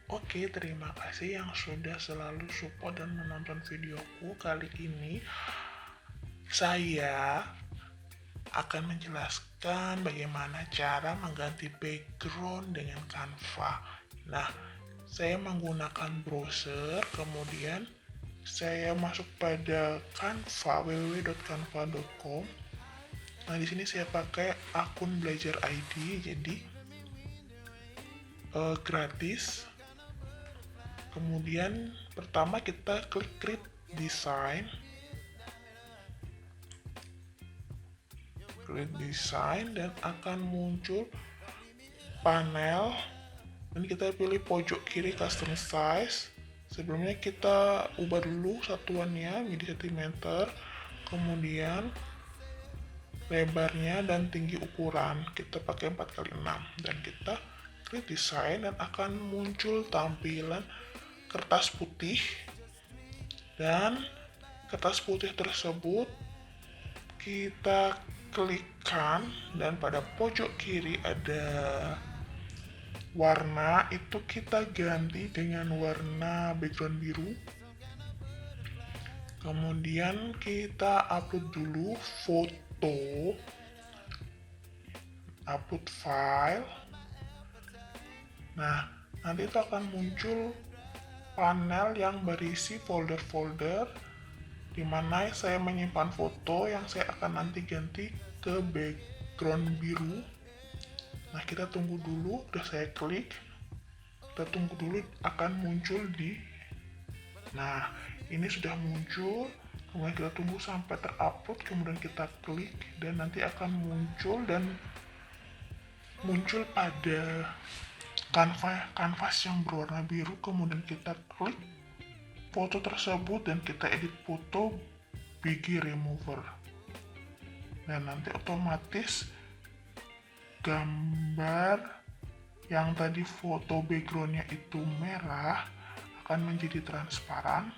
Oke, terima kasih yang sudah selalu support dan menonton videoku. Kali ini saya akan menjelaskan bagaimana cara mengganti background dengan Canva. Nah, saya menggunakan browser, kemudian saya masuk pada Canva, www.canva.com. Nah, di sini saya pakai akun Belajar ID, jadi gratis. Kemudian pertama kita klik create design. Klik design dan akan muncul panel. Dan kita pilih pojok kiri custom size. Sebelumnya kita ubah dulu satuannya menjadi cm. Kemudian lebarnya dan tinggi ukuran kita pakai 4x6 dan kita klik desain dan akan muncul tampilan kertas putih, dan kertas putih tersebut kita klikkan dan pada pojok kiri ada warna, itu kita ganti dengan warna background biru. Kemudian kita upload dulu foto, upload file. Nah, nanti itu akan muncul panel yang berisi folder-folder di mana saya menyimpan foto yang saya akan nanti ganti ke background biru. Nah, kita tunggu dulu, udah saya klik. Kita tunggu dulu akan muncul di. Nah, ini sudah muncul. Kemudian kita tunggu sampai terupload, kemudian kita klik dan nanti akan muncul dan muncul pada kanvas yang berwarna biru. Kemudian kita klik foto tersebut dan kita edit foto bg remover, dan nanti otomatis gambar yang tadi foto backgroundnya itu merah akan menjadi transparan,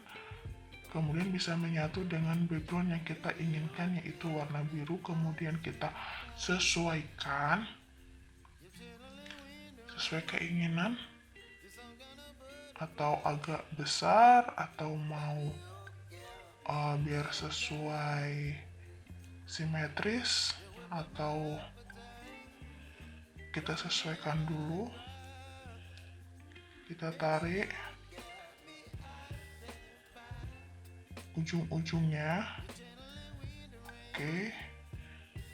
kemudian bisa menyatu dengan background yang kita inginkan yaitu warna biru. Kemudian kita sesuaikan sesuai keinginan, atau agak besar atau mau biar sesuai simetris, atau kita sesuaikan dulu. Kita tarik ujung-ujungnya, oke,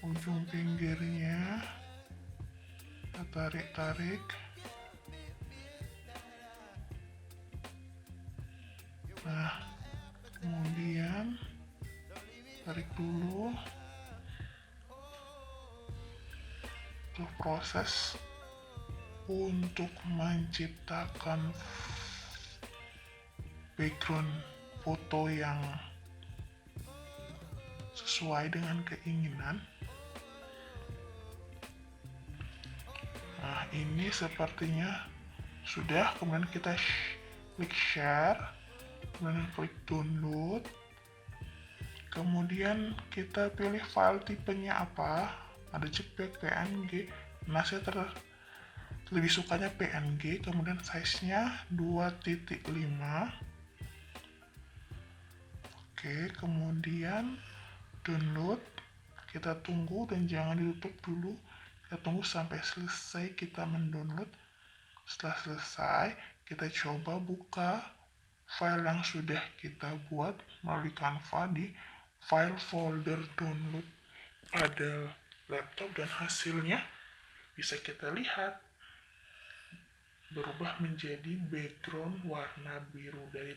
ujung pinggirnya kita tarik-tarik. Nah, kemudian tarik dulu. Untuk proses untuk menciptakan background foto yang sesuai dengan keinginan. Nah, ini sepertinya sudah. Kemudian kita klik share, kemudian klik download, kemudian kita pilih file tipenya apa, ada JPEG, PNG. Nah, saya lebih sukanya PNG. Kemudian size-nya 2.5. Oke, kemudian download. Kita tunggu dan jangan ditutup dulu. Kita tunggu sampai selesai kita mendownload. Setelah selesai, kita coba buka file yang sudah kita buat melalui Canva di file folder download pada laptop, dan hasilnya bisa kita lihat berubah menjadi background warna biru dari